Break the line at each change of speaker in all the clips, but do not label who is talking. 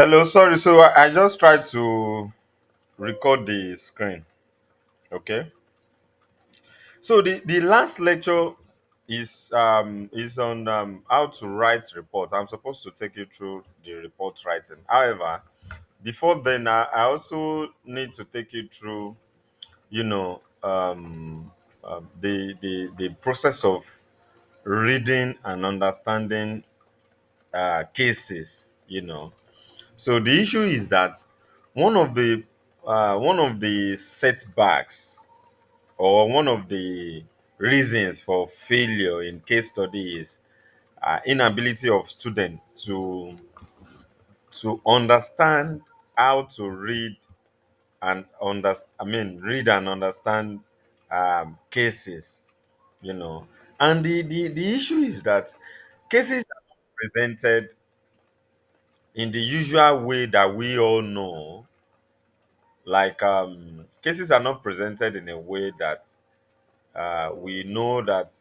Hello, sorry. So I just tried to record the screen. Okay. So the last lecture is on how to write report. I'm supposed to take you through the report writing. However, before then, I also need to take you through, you know, the process of reading and understanding cases. So the issue is that one of the one of the setbacks or one of the reasons for failure in case study is inability of students to understand how to read and read and understand cases. You know, and the issue is that cases are not presented in the usual way that we all know. Like cases are not presented in a way that we know that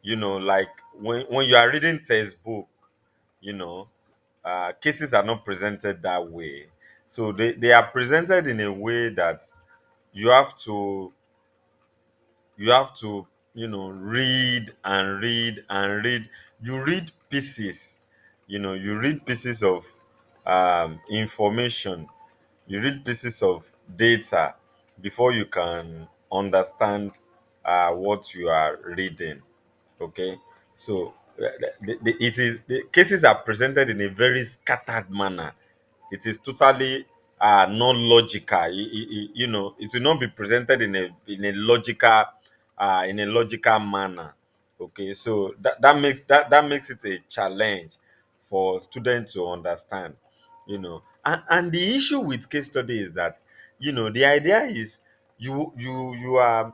like when you are reading textbook, you know cases are not presented that way. So they are presented in a way that you have to you have to read and read and read. You read pieces, you read pieces of information, you read pieces of data before you can understand what you are reading. Okay, so the cases are presented in a very scattered manner. It is totally non-logical. It will not be presented in a logical manner. Okay, so that makes it a challenge for students to understand. And the issue with case study is that the idea is you are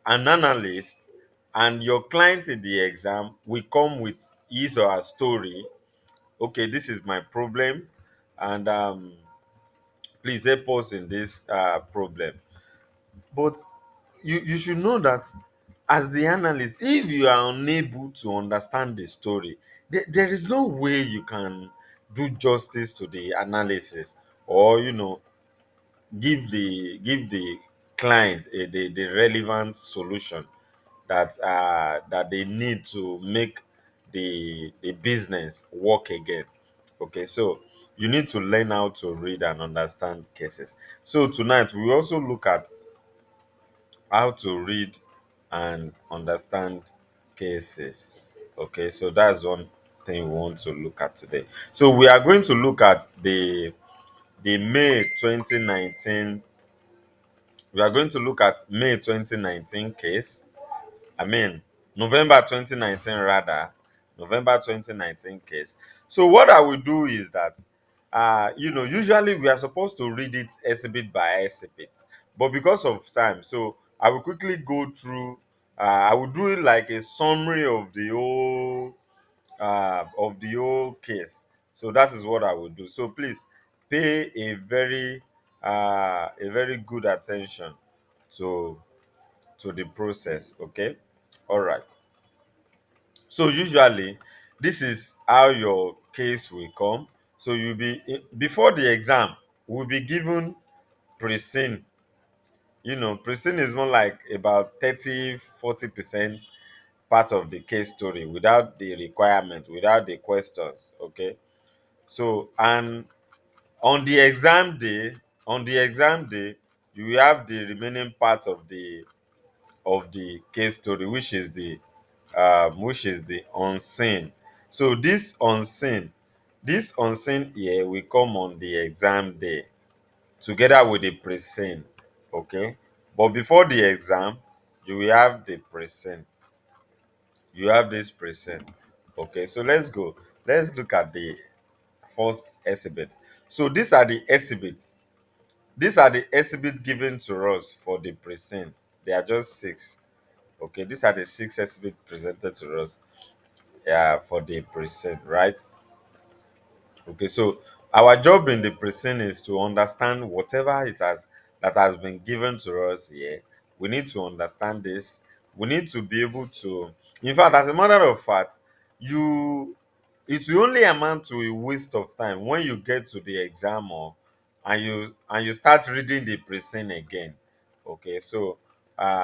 an analyst, and your client in the exam will come with his or her story. Okay, this is my problem, and please help us in this problem. But you should know that as the analyst, if you are unable to understand the story, there is no way you can do justice to the analysis, or give the clients the relevant solution that they need to make the business work again. Okay, so you need to learn how to read and understand cases. So tonight we also look at how to read and understand cases. Okay, so that's one thing we want to look at today. So we are going to look at the May 2019. We are going to look at May 2019 case. I mean, November 2019 rather. November 2019 case. So what I will do is that usually we are supposed to read it exhibit by exhibit. But because of time, so I will quickly go through I will do it like a summary of the whole case. So that is what I will do. So please pay a very good attention to the process. Okay, all right. So usually this is how your case will come. So before the exam will be given Preseen. Preseen is more like about 30-40% part of the case story without the requirement, without the questions. Okay, so and on the exam day you will have the remaining part of the case story, which is the unseen. So this unseen here will come on the exam day together with the present. Okay, but before the exam you will have the present. You have this present. Okay, so let's look at the first exhibit. So these are the exhibits given to us for the present. They are just six. Okay, these are the six exhibits presented to us for the present, right? Okay, so our job in the present is to understand whatever it has that has been given to us here. We need to understand this. We need to be able to, in fact, as a matter of fact, you it will only amount to a waste of time when you get to the exam or and you start reading the present again. Okay, so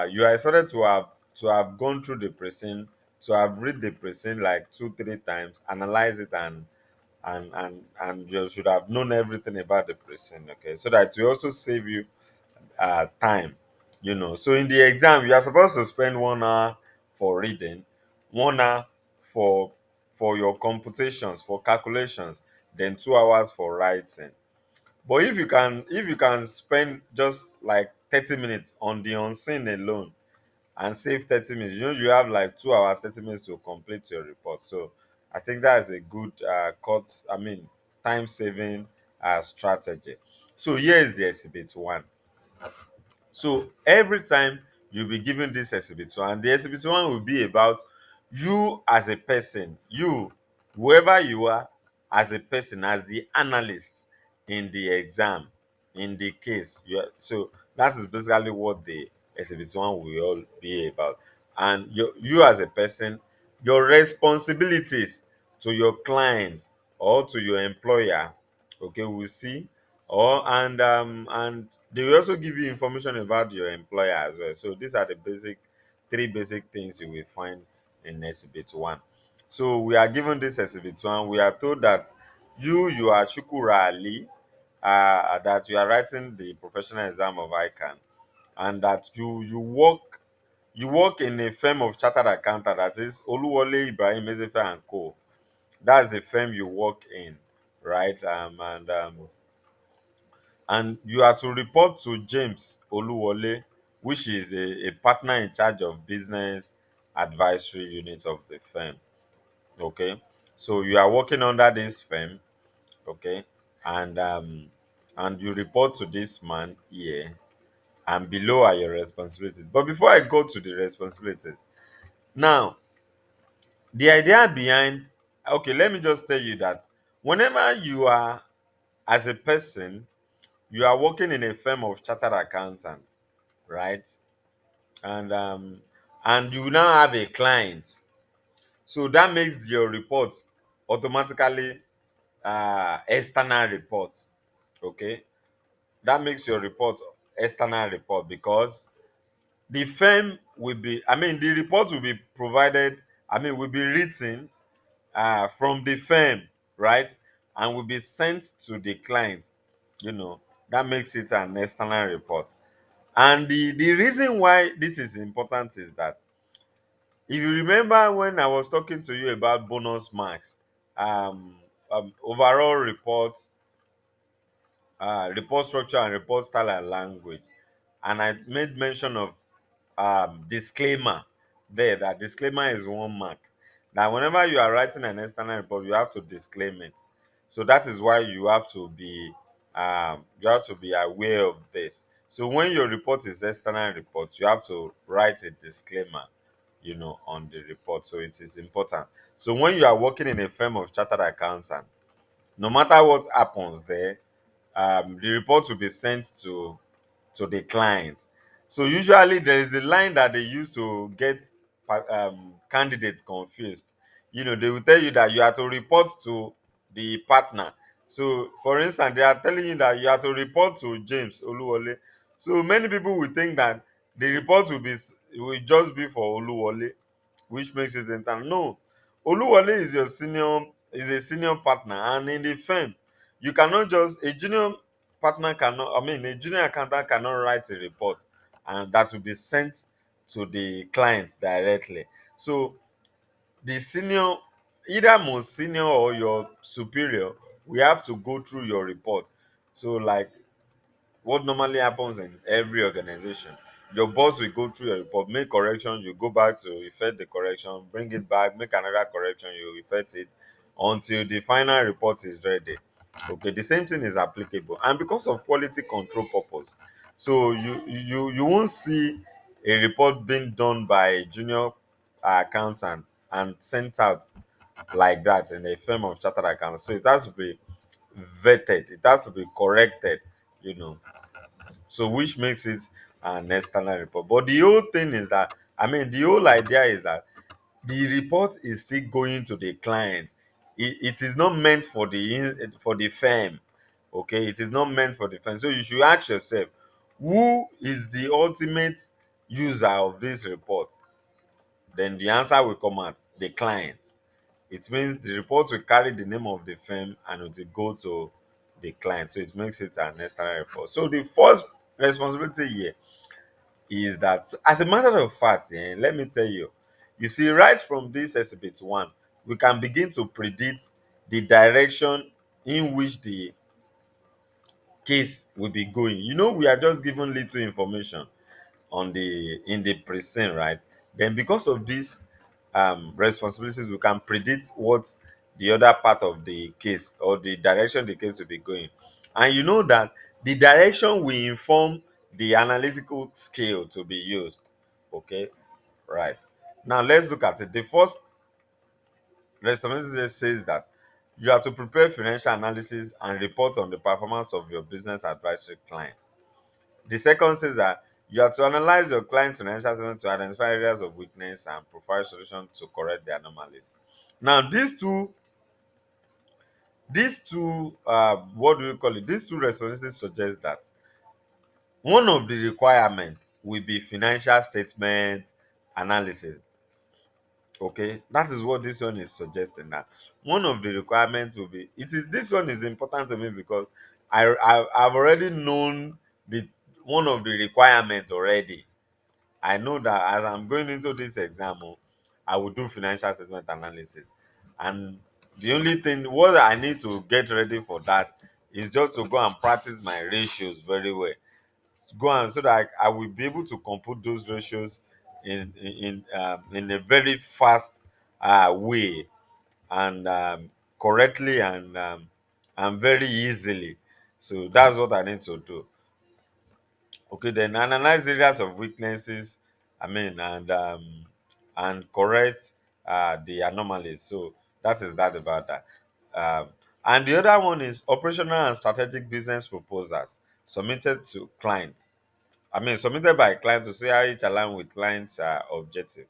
you are expected to have gone through the present, to have read the present like 2 3 times, analyze it, and you should have known everything about the present. Okay, so that will also save you time. So in the exam you are supposed to spend 1 hour for reading, 1 hour for your computations, for calculations, then 2 hours for writing. But if you can spend just like 30 minutes on the unseen alone and save 30 minutes, you have like 2 hours 30 minutes to complete your report. So I think that is a good time saving strategy. So here is the exhibit one. So every time you'll be given this exhibit one, and the exhibit one will be about you as a person, you, whoever you are, as a person, as the analyst in the exam, in the case. So that is basically what the exhibit one will all be about. And you as a person, your responsibilities to your client or to your employer, okay, we'll see. And they will also give you information about your employer as well. So these are the three basic things you will find in exhibit one. So we are given this exhibit one. We are told that you are Shukura Ali, that you are writing the professional exam of ICANN, and that you work in a firm of chartered accountant, that is Oluwole Ibrahim Ezefe and Co. That's the firm you work in, right? And you are to report to James Oluwole, which is a partner in charge of business advisory unit of the firm. Okay, so you are working under this firm. Okay, and you report to this man here, and below are your responsibilities. But before I go to the responsibilities, now the idea behind, okay, let me just tell you that whenever you are, as a person, you are working in a firm of chartered accountants, right? And you now have a client, so that makes your report automatically external report. Okay, that makes your report external report, because the firm will be, the report will be provided, will be written from the firm, right? And will be sent to the client. you know that makes it an external report. And the reason why this is important is that, if you remember when I was talking to you about bonus marks, um, overall reports, report structure and report style and language, and I made mention of disclaimer there, that disclaimer is 1 mark. Now, whenever you are writing an external report, you have to disclaim it. So that is why you have to be aware of this. So when your report is external report, you have to write a disclaimer, on the report. So it is important. So when you are working in a firm of chartered accountant, no matter what happens there, the report will be sent to the client. So usually there is a line that they use to get candidates confused. They will tell you that you have to report to the partner. So, for instance, they are telling you that you have to report to James Oluwole. So many people will think that the report will just be for Oluwole, which makes it internal. No, Oluwole is a senior partner, and in the firm, you cannot just a junior partner cannot. A junior accountant cannot write a report, and that will be sent to the client directly. So the senior, either most senior or your superior, we have to go through your report. So, like, what normally happens in every organization, your boss will go through your report, make correction, you go back to effect the correction, bring it back, make another correction, you effect it until the final report is ready. Okay, the same thing is applicable, and because of quality control purpose, so you won't see a report being done by a junior accountant and sent out like that in a firm of chartered accountants. So it has to be vetted, it has to be corrected, you know so which makes it an external report. But the whole thing is that, the whole idea is that the report is still going to the client. it is not meant for for the firm. Okay, it is not meant for the firm. So you should ask yourself, who is the ultimate user of this report? Then the answer will come out, the client. It means the report will carry the name of the firm and it will go to the client. So it makes it an external report. So the first responsibility here is that, so as a matter of fact, let me tell you, you see, right from this exhibit one, we can begin to predict the direction in which the case will be going. We are just given little information on the in the present, right? Then because of these responsibilities, we can predict what the other part of the case or the direction the case will be going. And you know that the direction will inform the analytical scale to be used. Okay, right. Now let's look at it. The first responsibility says that you are to prepare financial analysis and report on the performance of your business advisory client. The second says that you have to analyze your client's financial statement to identify areas of weakness and provide solutions to correct the anomalies. Now, these two, what do you call it? These two responsibilities suggest that one of the requirements will be financial statement analysis. Okay, that is what this one is suggesting. That one of the requirements will be. It is This one is important to me because I've already known the one of the requirements already. I know that as I'm going into this exam, I will do financial statement analysis. And the only thing what I need to get ready for that is just to go and practice my ratios very well. To go and so that I will be able to compute those ratios in a very fast way and correctly and very easily. So that's what I need to do. Okay, then analyze areas of weaknesses, and correct the anomalies. So that is that about that. And the other one is operational and strategic business proposals submitted to clients. Submitted by client to see how it align with client's objective.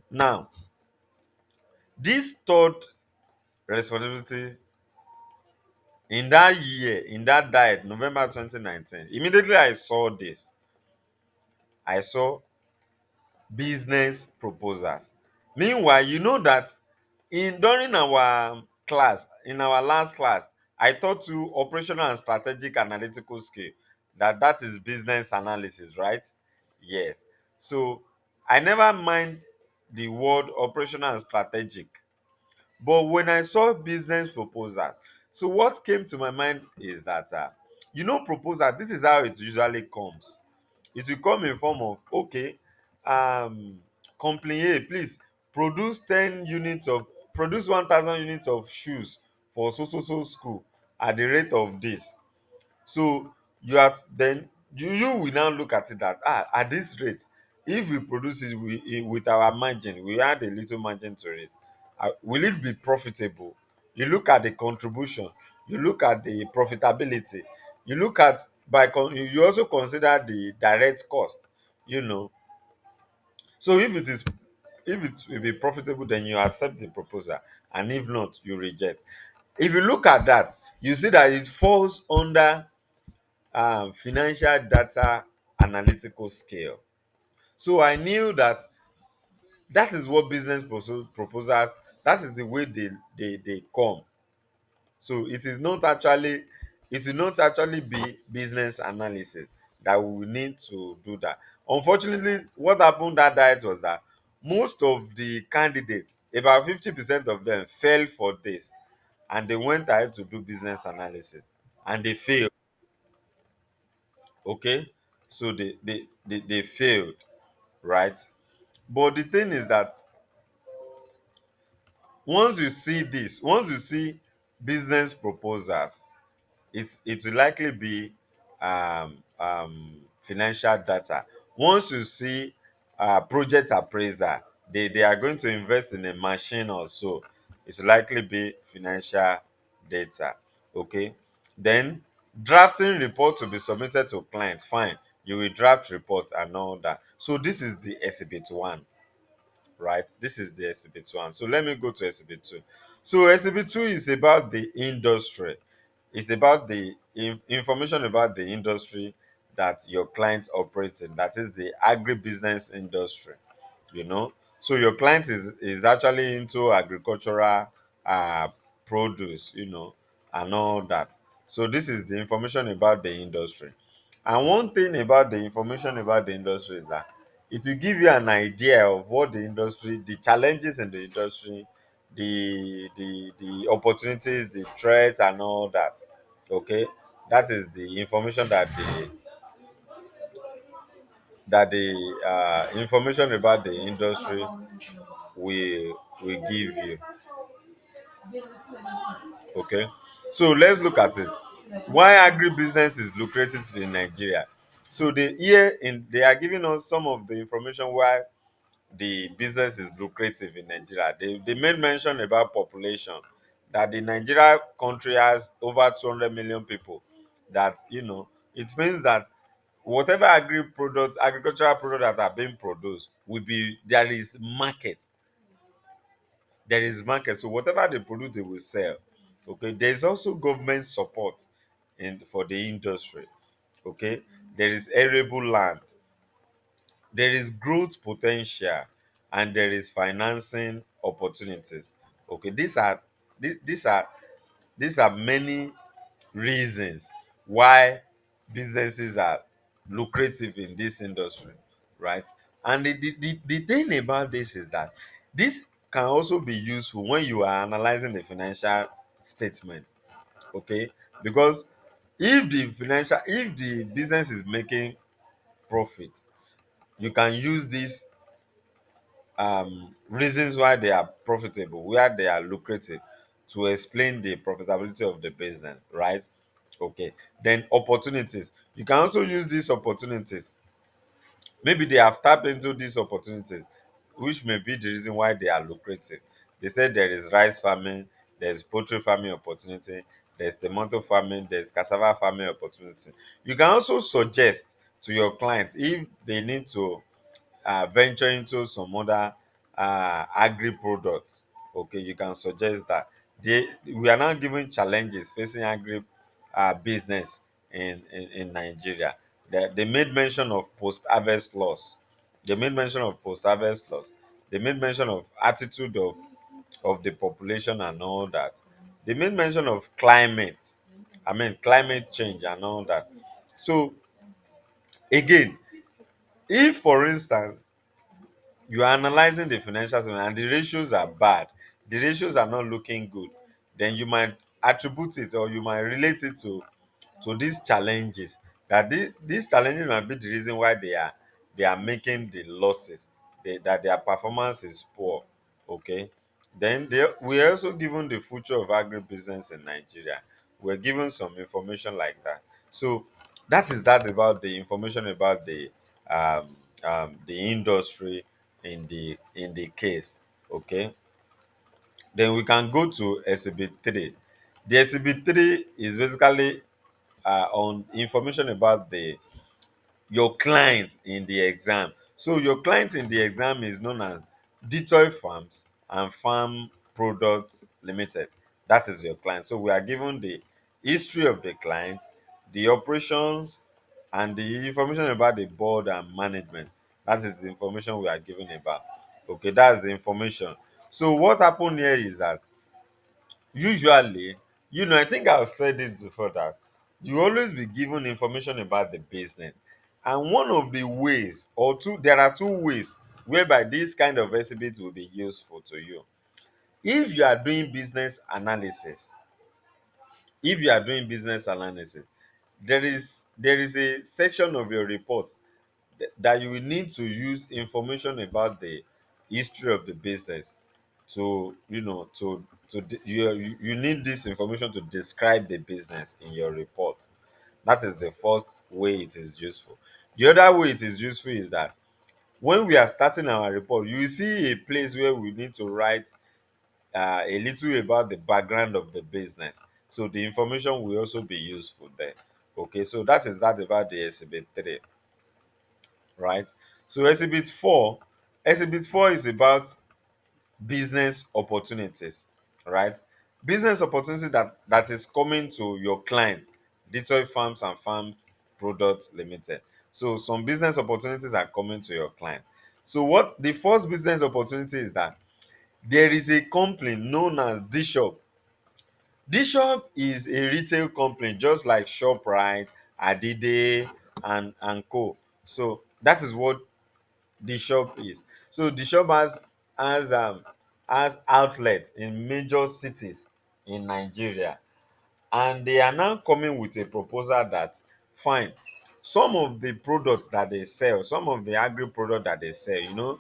Now, this third responsibility in that year, in that diet, November 2019, immediately I saw business proposals. Meanwhile, you know that in during our class, in our last class, I taught you operational and strategic analytical skill. That is business analysis, right? Yes. So I never mind the word operational and strategic. But when I saw business proposal, so what came to my mind is that proposal, this is how it usually comes. It will come in form of, okay, um company A, please produce 1,000 units of shoes for so so so school at the rate of this. So you will now look at it that, at this rate, if we produce it with our margin, we add a little margin to it, will it be profitable? You look at the contribution, you look at the profitability, you look at you also consider the direct cost, you know. So if it will be profitable, then you accept the proposal, and if not, you reject. If you look at that, you see that it falls under financial data analytical scale. So I knew that that is what proposals, that is the way they come. So it will not actually be business analysis that we will need to do that. Unfortunately, what happened that diet was that most of the candidates, about 50% of them, fell for this, and they went ahead to do business analysis and they failed. Okay, so they failed, right? But the thing is that once you see business proposals, it will likely be financial data. Once you see project appraiser, they are going to invest in a machine or so, it's likely be financial data. Okay, then drafting report to be submitted to client, fine, you will draft reports and all that. So this is the exhibit one. right? This is the exhibit one. So let me go to exhibit two. So exhibit two is about the industry. It's about the information about the industry that your client operates in. That is the agribusiness industry. You know, so your client is actually into agricultural uh produce, and all that. So this is the information about the industry. And one thing about the information about the industry is that it will give you an idea of what the industry, the challenges in the industry, the opportunities, the threats, and all that. Okay, that is the information that the information about the industry will give you. Okay, so let's look at it. Why agribusiness is lucrative in Nigeria? So they are giving us some of the information why the business is lucrative in Nigeria. They made mention about population, that the Nigeria country has over 200 million people. That it means that whatever agricultural products that are being produced will be there is market. So whatever they produce, they will sell. Okay, there is also government support for the industry. Okay, there is arable land, there is growth potential, and there is financing opportunities. Okay, these are these are many reasons why businesses are lucrative in this industry, right? And the thing about this is that this can also be useful when you are analyzing the financial statement. Okay, because if the business is making profit, you can use these reasons why they are profitable, where they are lucrative, to explain the profitability of the business, right? Okay. Then opportunities. You can also use these opportunities. Maybe they have tapped into these opportunities, which may be the reason why they are lucrative. They said there is rice farming, there's poultry farming opportunity, there's tomato farming, there's cassava farming opportunity. You can also suggest to your clients if they need to venture into some other agri products. Okay, you can suggest that. We are now giving challenges facing agri business in Nigeria. They made mention of post-harvest loss. They made mention of post-harvest loss. They made mention of attitude of the population and all that. They made mention of climate change and all that. So again, if for instance you are analyzing the financial statement and the ratios are bad, the ratios are not looking good, then you might attribute it, or you might relate it to these challenges, that these challenges might be the reason why they are making the losses, that their performance is poor. Okay, then we are also given the future of agribusiness in Nigeria. We're given some information like that. So that is that about the information about the industry in the case. Okay, then we can go to exhibit 3. The exhibit 3 is basically on information about the your client in the exam. So your client in the exam is known as Detoy Farms and Farm Products Limited. That is your client. So we are given the history of the client, the operations, and the information about the board and management. That is the information we are given about. Okay, that's the information. So what happened here is that usually, I think I've said it before, that you always be given information about the business. And one of the ways, or two, there are two ways whereby this kind of exhibit will be useful to you. If you are doing business analysis, if you are doing business analysis, there is a section of your report that you will need to use information about the history of the business to you need this information to describe the business in your report. That is the first way it is useful. The other way it is useful is that when we are starting our report, you will see a place where we need to write a little about the background of the business. So the information will also be useful there. Okay, so that about the exhibit 3, right? So exhibit 4 Exhibit 4 is about business opportunities, right? Business opportunity that is coming to your client, Detroit Farms and Farm Products Limited. So some business opportunities are coming to your client. So what the first business opportunity is that there is a company known as D-Shop. D-Shop is a retail company just like ShopRite, Adide, and Co. So that is what the shop is. So the shop has outlets in major cities in Nigeria, and they are now coming with a proposal that fine, some of the products that they sell, some of the agri product that they sell,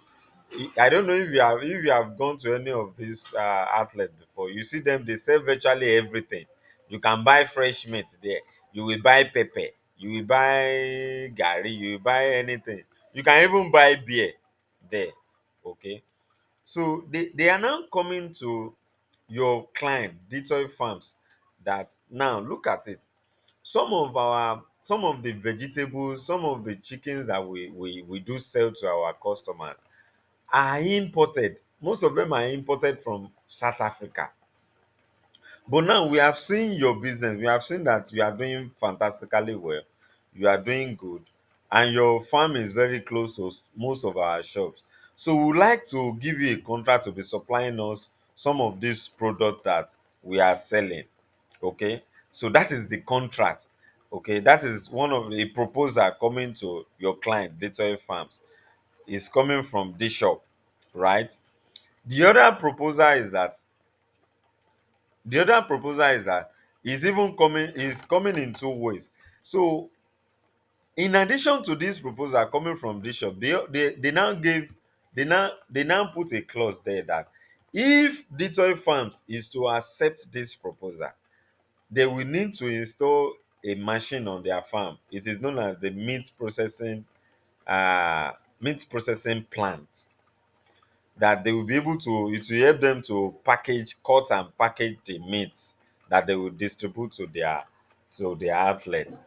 I don't know if you have gone to any of these outlets before. You see them, they sell virtually everything. You can buy fresh meat there, you will buy pepper, you will buy gari, you will buy anything. You can even buy beer there. Okay, so they are now coming to your client Detroit Farms that now look at it. Some of the vegetables, some of the chickens that we do sell to our customers are imported. Most of them are imported from South Africa. But now we have seen your business. We have seen that you are doing fantastically well. You are doing good. And your farm is very close to most of our shops. So we would like to give you a contract to be supplying us some of this product that we are selling. Okay. So that is the contract. Okay. That is one of the proposal coming to your client, Data Farms. Is coming from this shop, right? The other proposal is that the other proposal is that is coming in two ways. So in addition to this proposal coming from Bishop, they now put a clause there that if Detroit Farms is to accept this proposal, they will need to install a machine on their farm. It is known as the meat processing plant, that they will be able to it will help them to cut and package the meats that they will distribute to their outlet.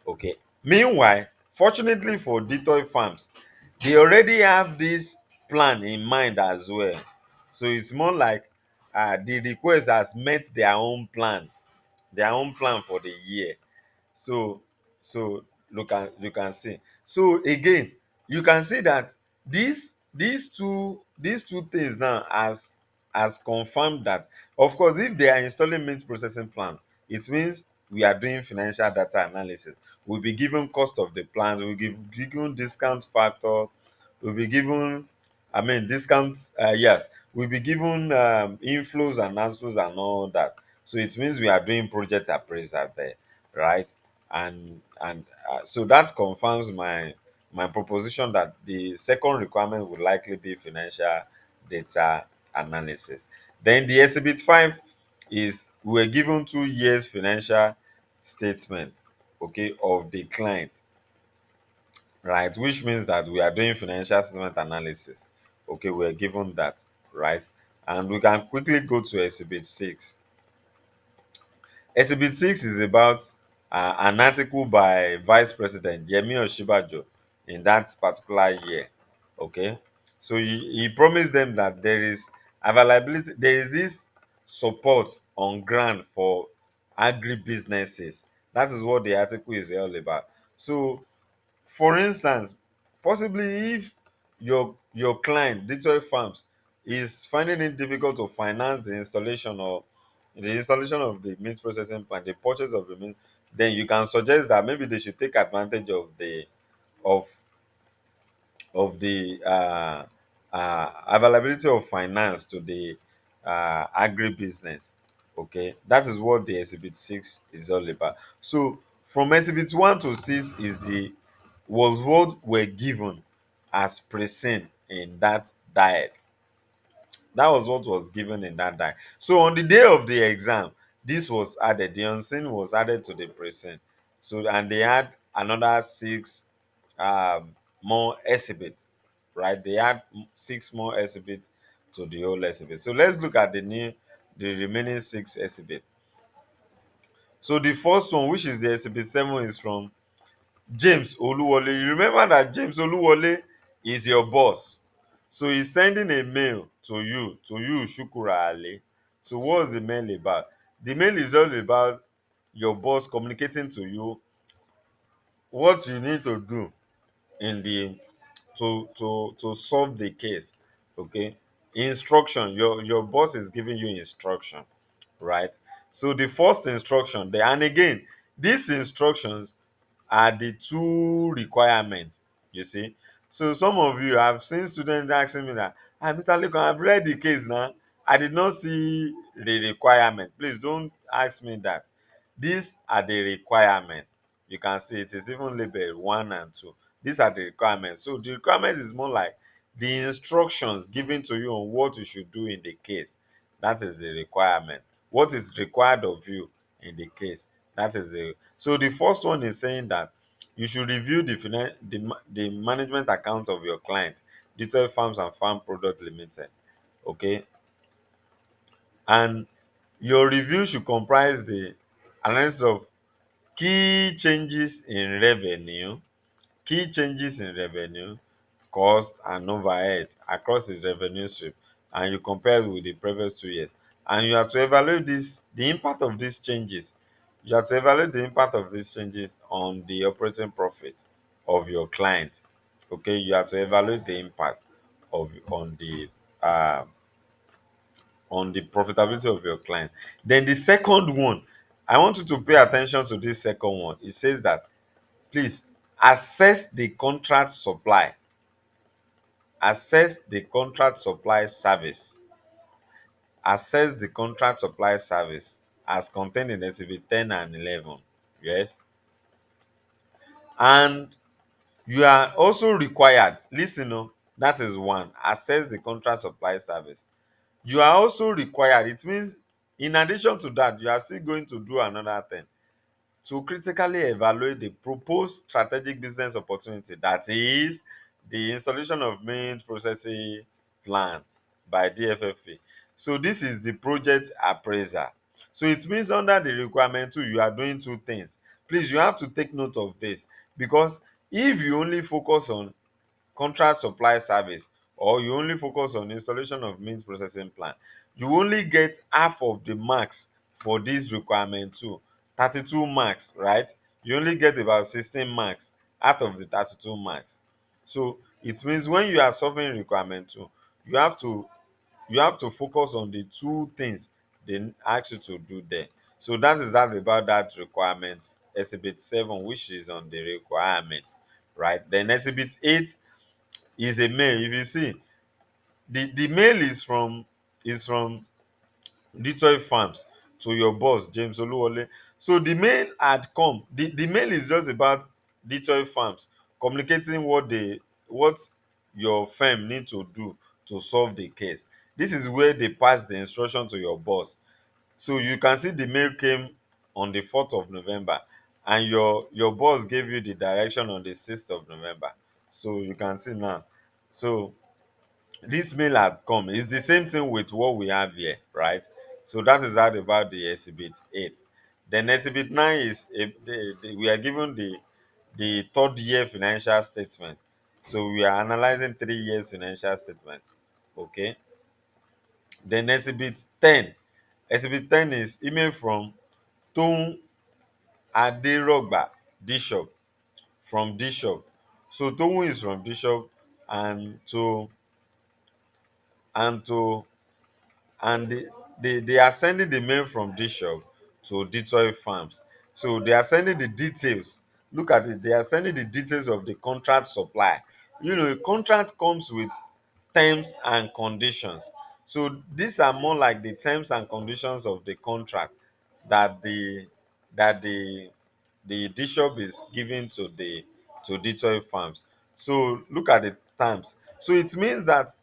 Okay. Meanwhile, fortunately for Detroit Farms, they already have this plan in mind as well. So it's more like the request has met their own plan for the year. So so you can see. So again, you can see that these two things now as confirmed that, of course, if they are installing meat processing plant, it means we are doing financial data analysis. We'll be given cost of the plant, we'll give given discount factor, we'll be given, discount, yes, we'll be given inflows and outflows and all that. So it means we are doing project appraisal there, right? And so that confirms my proposition that the second requirement would likely be financial data analysis. Then the exhibit 5 is we were given 2 years financial statement, okay, of the client, right? Which means that we are doing financial statement analysis. Okay, we are given that, right? And we can quickly go to exhibit 6. Exhibit 6 is about an article by Vice President Yemi Oshibajo in that particular year. Okay. So he promised them that there is this support on ground for agri businesses. That is what the article is all about. So for instance, possibly if your client, Detroit Farms, is finding it difficult to finance the installation of the meat processing plant, the purchase of the meat, then you can suggest that maybe they should take advantage of of the availability of finance to the agribusiness. Okay, that is what the exhibit 6 is all about. So from exhibit 1 to 6 was what were given as present in that diet. That was what was given in that diet. So on the day of the exam, this was added. The unseen was added to the present. So and they had another six more exhibits, right? They had six more exhibits to the whole exhibit. So let's look at the remaining six exhibits. So the first one, which is the exhibit 7, is from James Oluwole. You remember that James Oluwole is your boss. So he's sending a mail to you, Shukura Ali. So what's the mail about? The mail is all about your boss communicating to you what you need to do in the to solve the case. Okay, instruction. Your boss is giving you instruction, right? So the first instruction there, and again, these instructions are the two requirements, you see. So some of you have seen students asking me that, ah, Mr. Lincoln, I've read the case now, I did not see the requirement. Please don't ask me that. These are the requirements. You can see it is even labeled 1 and 2. These are the requirements. So the requirements is more like the instructions given to you on what you should do in the case. That is the requirement. What is required of you in the case. That is the so the first one is saying that you should review the management account of your client, Detail Farms and Farm Product Limited. Okay, and your review should comprise the analysis of key changes in revenue, key changes in revenue, cost, and overhead across its revenue stream, and you compare it with the previous 2 years. And you have to evaluate the impact of these changes. You have to evaluate the impact of these changes on the operating profit of your client. Okay, you have to evaluate the impact of uh, on the profitability of your client. Then the second one, I want you to pay attention to this second one. It says that please assess the contract supply. Assess the contract supply service. Assess the contract supply service as contained in Exhibit 10 and 11. Yes. And you are also required, listen, oh, that is one. Assess the contract supply service. You are also required, it means in addition to that, you are still going to do another thing to critically evaluate the proposed strategic business opportunity, that is the installation of main processing plant by DFFP. So this is the project appraiser. So it means under the requirement too, you are doing two things. Please, you have to take note of this, because if you only focus on contract supply service, or you only focus on installation of meat processing plant, you only get half of the marks for this requirement too. 32 marks, right? You only get about 16 marks out of the 32 marks. So it means when you are solving requirement two, you have to you have to focus on the two things they ask you to do there. So that is that about that requirement. Exhibit 7, which is on the requirement, right? Then exhibit 8 is a mail. If you see, the mail is from Detroit Farms to your boss, James Oluwole. So the mail had come. The mail is just about Detroit Farms communicating what your firm need to do to solve the case. This is where they pass the instruction to your boss. So you can see the mail came on the 4th of November, and your boss gave you the direction on the 6th of November. So you can see now. So this mail had come. It's the same thing with what we have here, right? So that is that about the exhibit 8. Then exhibit 9 is we are given the third year financial statement. So we are analyzing 3 years financial statement. Okay. Then exhibit 10 is email from Toun Aderogba Bishop, from Bishop. So Toun is from Bishop, and to and they are sending the mail from Bishop to Detroit Farms. So they are sending the details. Look at it. They are sending the details of the contract supply. You know, a contract comes with terms and conditions. So these are more like the terms and conditions of the contract that the bishop is giving to Detroit Farms. So look at the terms. So it means that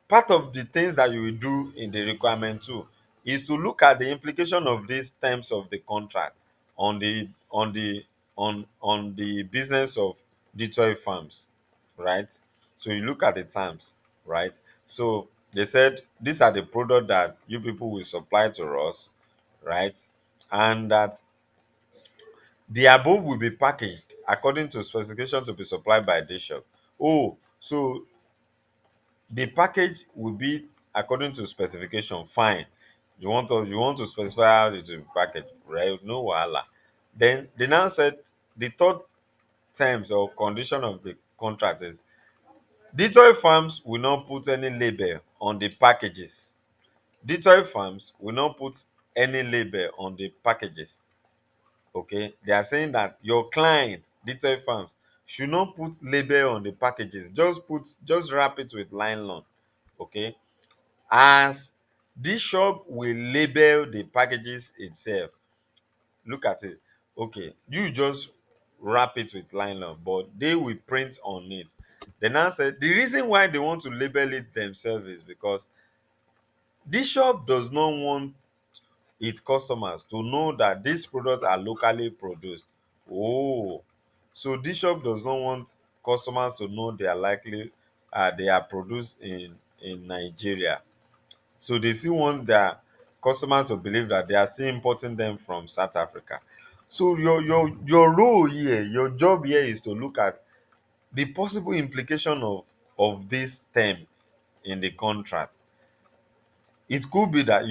part of the things that you will do in the requirement too is to look at the implication of these terms of the contract on the business of Detroit Farms, right? So you look at the terms, right? So they said these are the product that you people will supply to us, right? And that the above will be packaged according to specification to be supplied by the shop. Oh, so The package will be according to specification, fine. You want to specify how it will be packaged, right? No wahala. Then they now said the third terms or condition of the contract is Detroit farms will not put any label on the packages. Detroit farms will not put any label on the packages. Okay, they are saying that your client, Detroit farms, should not put label on the packages. Just wrap it with nylon. Okay, as this shop will label the packages itself. Look at it. Okay, you just wrap it with nylon, but they will print on it. They now said the reason why they want to label it themselves is because this shop does not want its customers to know that these products are locally produced. Oh, so this shop does not want customers to know they are produced in Nigeria. So they still want their customers to believe that they are still importing them from South Africa. So your role here, your job here is to look at the possible implication of this term in the contract. It could be that,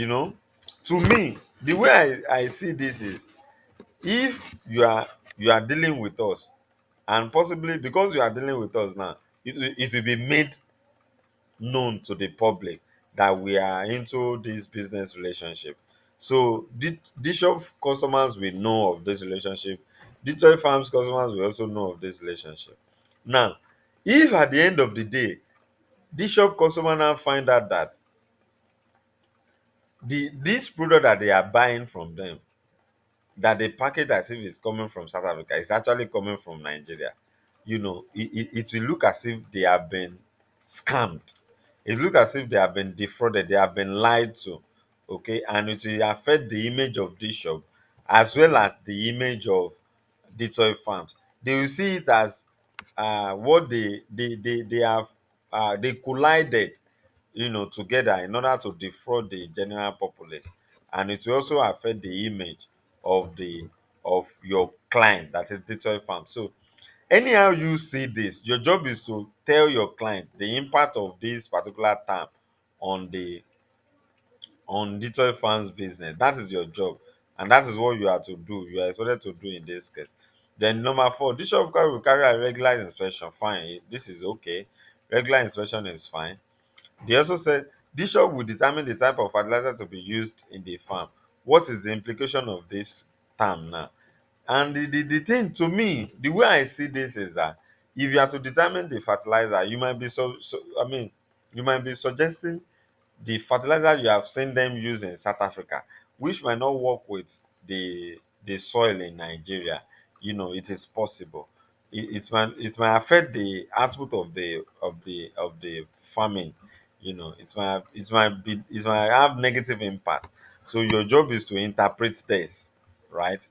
to me, the way I see this is, if you are dealing with us, and possibly because you are dealing with us now, it will be made known to the public that we are into this business relationship. So the shop customers will know of this relationship. Detroit Farms customers will also know of this relationship. Now, if at the end of the day, the shop customer now find out that this product that they are buying from them, that the package as if it's coming from South Africa is actually coming from Nigeria, it will look as if they have been scammed. It look as if they have been defrauded, they have been lied to. Okay, and it will affect the image of this shop as well as the image of Detroit Farms. They will see it as what they have they collided, together in order to defraud the general populace, and it will also affect the image of your client, that is Detroit Farm. So anyhow you see this, your job is to tell your client the impact of this particular term on on Detroit Farms business. That is your job, and that is what you are to do. You are expected to do in this case. Then number four, this shop will carry a regular inspection. Fine, this is okay. Regular inspection is fine. They also said this shop will determine the type of fertilizer to be used in the farm. What is the implication of this term now? And the thing to me, the way I see this is that if you are to determine the fertilizer, you might be suggesting the fertilizer you have seen them use in South Africa, which might not work with the soil in Nigeria. It is possible. It might affect the output of the farming. It might have negative impact. So your job is to interpret this, right?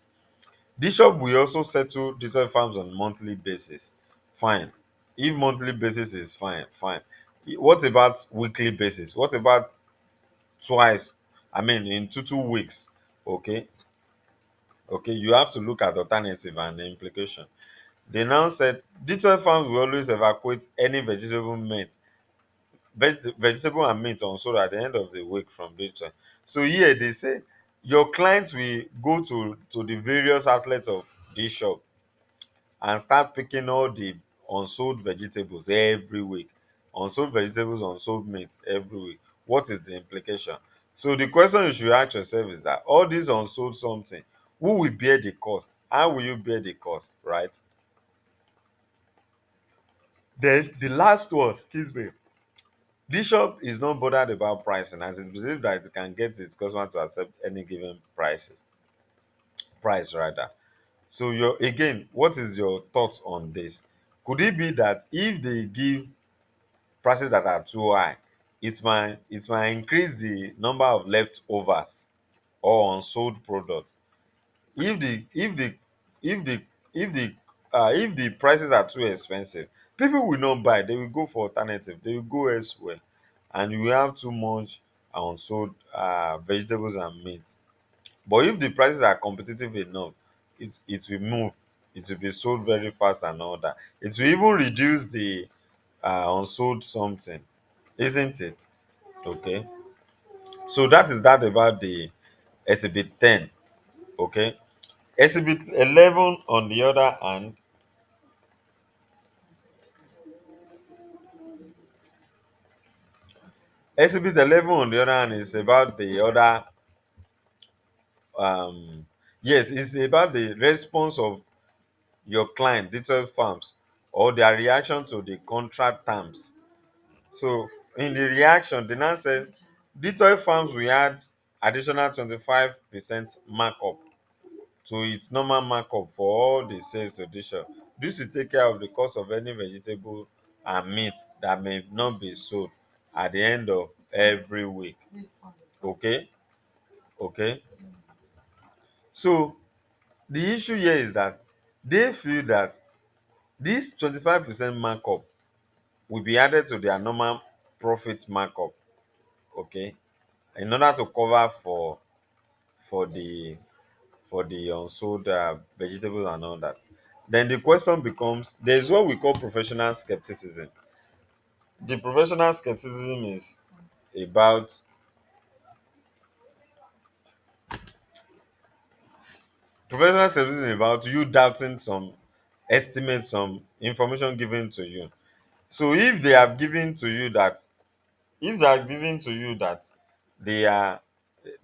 Bishop will also settle Detroit farms on monthly basis. Fine. If monthly basis is fine, fine. What about weekly basis? What about twice? I mean, in 2 weeks. Okay. Okay. You have to look at alternative and the implication. They now said Detroit farms will always evacuate any vegetable and meat unsold at the end of the week from Detroit. So here they say your clients will go to the various outlets of this shop and start picking all the unsold vegetables every week. Unsold vegetables, unsold meat every week. What is the implication? So the question you should ask yourself is that all these unsold something, who will bear the cost? How will you bear the cost, right? Then the last one, excuse me. This shop is not bothered about pricing as it believes that it can get its customer to accept any given price rather. So what is your thoughts on this? Could it be that if they give prices that are too high, it might increase the number of leftovers or unsold products? If the if the if the if the prices are too expensive, people will not buy. They will go for alternative. They will go elsewhere, and you will have too much unsold vegetables and meat. But if the prices are competitive enough, it will move. It will be sold very fast and all that. It will even reduce the unsold something. isn't it? Okay. So that is that about the exhibit 10. Okay. Exhibit 11, on the other hand, exhibit 11 on the other hand is about the other um yes, it's about the response of your client, digital farms, or their reaction to the contract terms. So in the reaction, they now said digital farms will add additional 25% markup to its normal markup for all the sales to this shop. This will take care of the cost of any vegetable and meat that may not be sold at the end of every week. Okay, okay. So the issue here is that they feel that this 25% markup will be added to their normal profit markup, okay, in order to cover for the unsold vegetables and all that. Then the question becomes, there's what we call professional skepticism. The professional skepticism is about professional skepticism about you doubting some estimates, some information given to you. So if they have given to you that, if they are giving to you that they are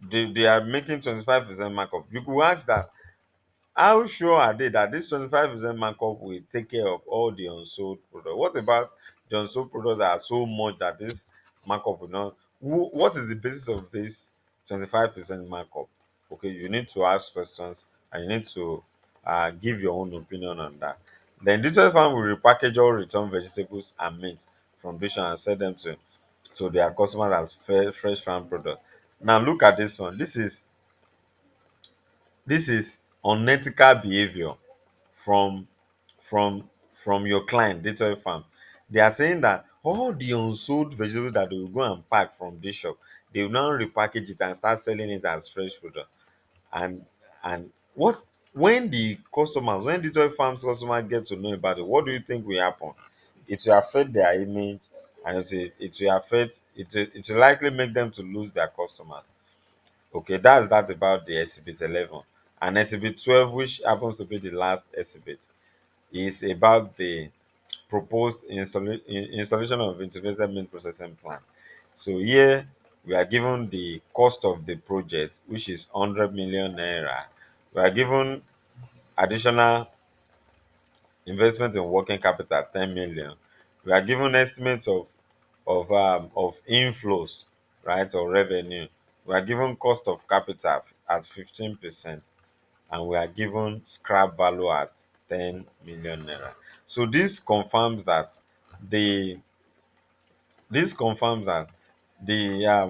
they are making 25% markup, you could ask that, how sure are they that this 25% markup will take care of all the unsold products? What about the unsold products that are so much that this markup will not? What is the basis of this 25% markup? Okay, you need to ask questions and you need to give your own opinion on that. Then digital farm will repackage all returned vegetables and meat from dish and sell them to their customers as fresh farm product. Now look at this one. This is unethical behavior from from from your client, data farm. They are saying that all the unsold vegetables that they will go and pack from this shop, they will now repackage it and start selling it as fresh product. And and what, when the customers, when digital farms customers get to know about it, what do you think will happen? It will affect their image, and it will affect it will likely make them to lose their customers. Okay, that's that about the exhibit 11. And exhibit 12, which happens to be the last exhibit, is about the proposed installation of integrated meat processing plant. So here we are given the cost of the project, which is 100 million naira. We are given additional investment in working capital 10 million. We are given estimates of inflows, right, or revenue. We are given cost of capital at 15%, and we are given scrap value at 10 million naira. So the this confirms that the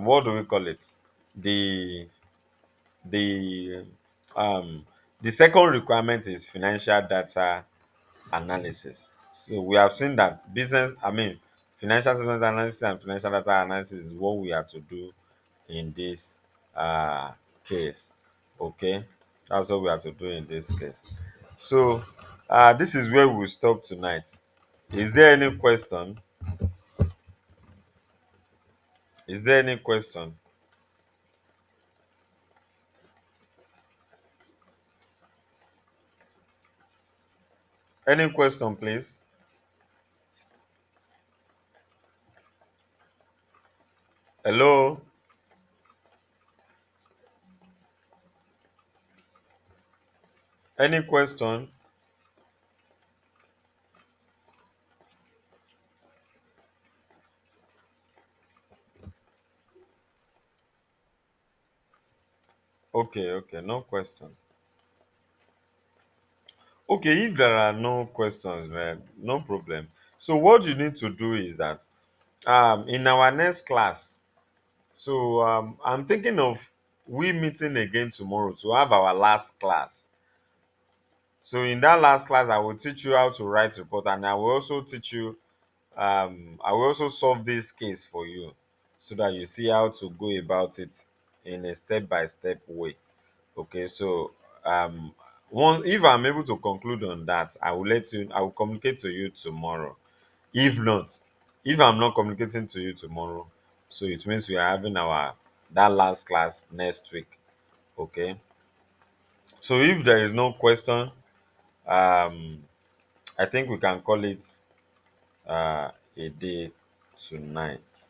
what do we call it? The the the second requirement is financial data analysis. So we have seen that financial statement analysis and financial data analysis is what we have to do in this uh, case. Okay, that's what we have to do in this case. So this is where we'll stop tonight. Is there any question? Is there any question? Any question, please? Hello? Any question? Okay, okay, no question. Okay, if there are no questions, man, no problem. So what you need to do is that in our next class, so I'm thinking of we meeting again tomorrow to have our last class. So in that last class, I will teach you how to write report, and I will also teach you I will also solve this case for you so that you see how to go about it in a step-by-step way. Okay, so if I'm able to conclude on that, I will communicate to you tomorrow. If not, if I'm not communicating to you tomorrow, so it means we are having our that last class next week. Okay. So if there is no question, um, I think we can call it a day tonight.